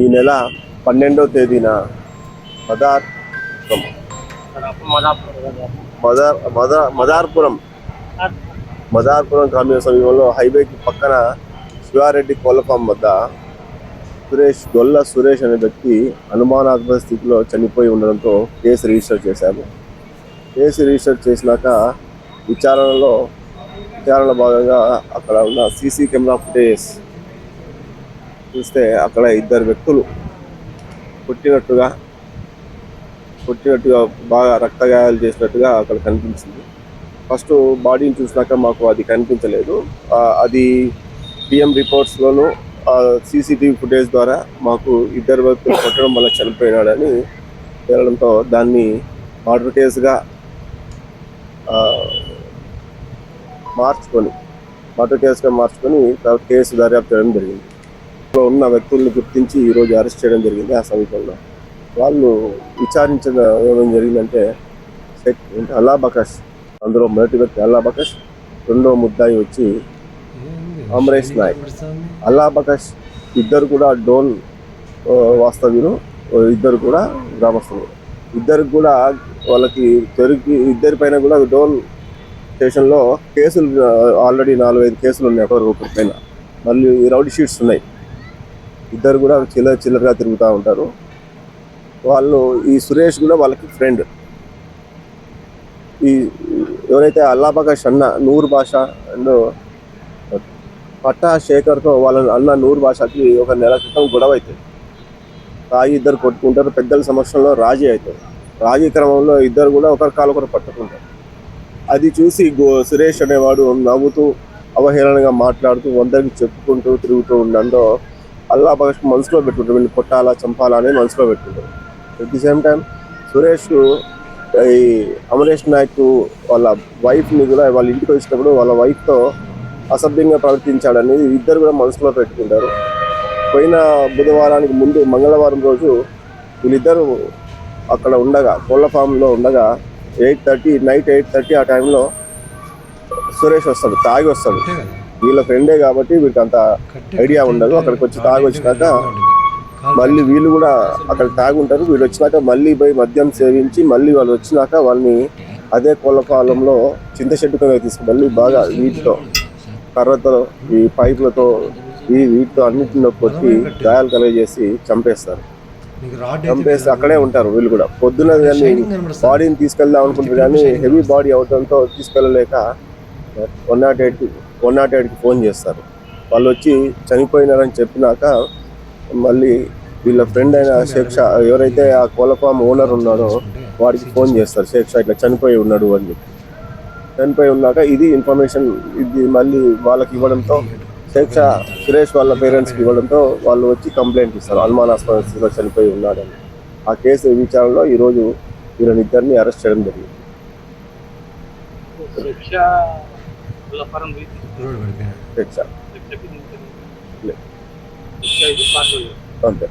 ఈ నెల 12వ తేదీన మదార్ మదార్పురం గ్రామీణ సమీపంలో హైవేకి పక్కన శివారెడ్డి కోళ్ల ఫామ్ వద్ద గొల్ల సురేష్ అనే వ్యక్తి అనుమానాస్పద స్థితిలో చనిపోయి ఉండడంతో కేసు రిజిస్టర్ చేశాము. కేసు రిజిస్టర్ చేసినాక విచారణలో భాగంగా అక్కడ ఉన్న సీసీ కెమెరా ఫుటేజ్ చూస్తే అక్కడ ఇద్దరు వ్యక్తులు కొట్టినట్టుగా బాగా రక్తగాయాలు చేసినట్టుగా అక్కడ కనిపించింది. ఫస్ట్ బాడీని చూసినాక మాకు అది కనిపించలేదు. అది పిఎం రిపోర్ట్స్లోనూ సీసీటీవీ ఫుటేజ్ ద్వారా మాకు ఇద్దరు వ్యక్తులు కొట్టడం వల్ల చనిపోయినాడని తేలడంతో దాన్ని మర్డర్ కేసుగా మార్చుకొని కేసు దర్యాప్తు చేయడం జరిగింది. ఉన్న వ్యక్తులను గుర్తించి ఈరోజు అరెస్ట్ చేయడం జరిగింది. ఆ సమీపంలో వాళ్ళు విచారించడం ఏమేమి జరిగిందంటే అల్లా బకాష్, అందులో మొదటి వ్యక్తి అల్లా బకాష్, రెండో ముద్దాయి వచ్చి అమరేష్ నాయక్. అల్లా బకాష్ ఇద్దరు కూడా డోన్ వాస్తవ్యులు, ఇద్దరు కూడా గ్రామస్తులు. ఇద్దరికి కూడా వాళ్ళకి ఇద్దరి పైన కూడా డోన్ స్టేషన్లో కేసులు ఆల్రెడీ 4-5 కేసులు ఉన్నాయి ఒకరి పైన. మళ్ళీ రౌడీ షీట్స్ ఉన్నాయి. ఇద్దరు కూడా చిల్లరగా తిరుగుతూ ఉంటారు. ఈ సురేష్ కూడా వాళ్ళకి ఫ్రెండ్. ఈ ఎవరైతే అల్లా బకాష్ అన్న నూర్ బాషా అండ్ పట్టా శేఖర్తో వాళ్ళ అన్న నూర్ బాషాకి ఒక నెల క్రితం గొడవ అవుతుంది. ఇద్దరు కొట్టుకుంటారు. పెద్దల సమక్షంలో రాజీ అవుతారు. రాజీ క్రమంలో ఇద్దరు కూడా ఒకరి కాలు ఒకరు పట్టుకుంటారు. అది చూసి సురేష్ అనేవాడు నవ్వుతూ అవహేళనగా మాట్లాడుతూ అందరికి చెప్పుకుంటూ తిరుగుతూ ఉండడంతో అల్లా బకాష్ మనసులో పెట్టుకుంటారు, వీళ్ళు కొట్టాలా చంపాలా అని మనసులో పెట్టుకుంటారు. At the same time Suresh ఈ అమరేష్ నాయక్ వాళ్ళ వైఫ్ని కూడా వాళ్ళ ఇంటికి వచ్చినప్పుడు వాళ్ళ వైఫ్తో అసభ్యంగా ప్రవర్తించాడని ఇద్దరు కూడా మనసులో పెట్టుకుంటారు. పోయిన బుధవారానికి ముందు మంగళవారం రోజు వీళ్ళిద్దరూ అక్కడ ఉండగా కోళ్ల ఫామ్లో ఉండగా నైట్ 8:30 ఆ టైంలో సురేష్ వస్తాడు, తాగి వస్తాడు. వీళ్ళ ఫ్రెండే కాబట్టి వీళ్ళకి అంత ఐడియా ఉండదు. అక్కడికి వచ్చి తాగి వచ్చినాక మళ్ళీ వీళ్ళు కూడా అక్కడ తాగి ఉంటారు. వీళ్ళు వచ్చినాక మళ్ళీ పోయి మద్యం సేవించి మళ్ళీ వాళ్ళు వచ్చినాక వాళ్ళని అదే కోళ్ల ఫాలంలో చింతచెట్టు కింద తీసుకుని బాగా వీటితో కర్రతో ఈ పైపులతో వీటితో అన్నింటిలో కొట్టి గాయాలు కలగజేసి చంపేస్తారు. అక్కడే ఉంటారు వీళ్ళు కూడా. పొద్దున కానీ బాడీని తీసుకెళ్దాం అనుకుంటారు కానీ హెవీ బాడీ అవడంతో తీసుకెళ్ళలేక 108కి ఫోన్ చేస్తారు. వాళ్ళు వచ్చి చనిపోయినారని చెప్పినాక మళ్ళీ వీళ్ళ ఫ్రెండ్ అయిన షేక్ షా, ఎవరైతే ఆ కోళ్ల ఫామ్ ఓనర్ ఉన్నాడో వాడికి ఫోన్ చేస్తారు. షేక్ షా ఇట్లా చనిపోయి ఉన్నాడు అని చెప్పి. చనిపోయి ఉన్నాక ఇది ఇన్ఫర్మేషన్ మళ్ళీ వాళ్ళకి ఇవ్వడంతో షేక్ షా సురేష్ వాళ్ళ పేరెంట్స్కి ఇవ్వడంతో వాళ్ళు వచ్చి కంప్లైంట్ ఇస్తారు అనుమానాస్పద స్థితిలో చనిపోయి ఉన్నాడని. ఆ కేసు విచారణలో ఈరోజు వీళ్ళనిద్దరిని అరెస్ట్ చేయడం జరిగింది. అంతే.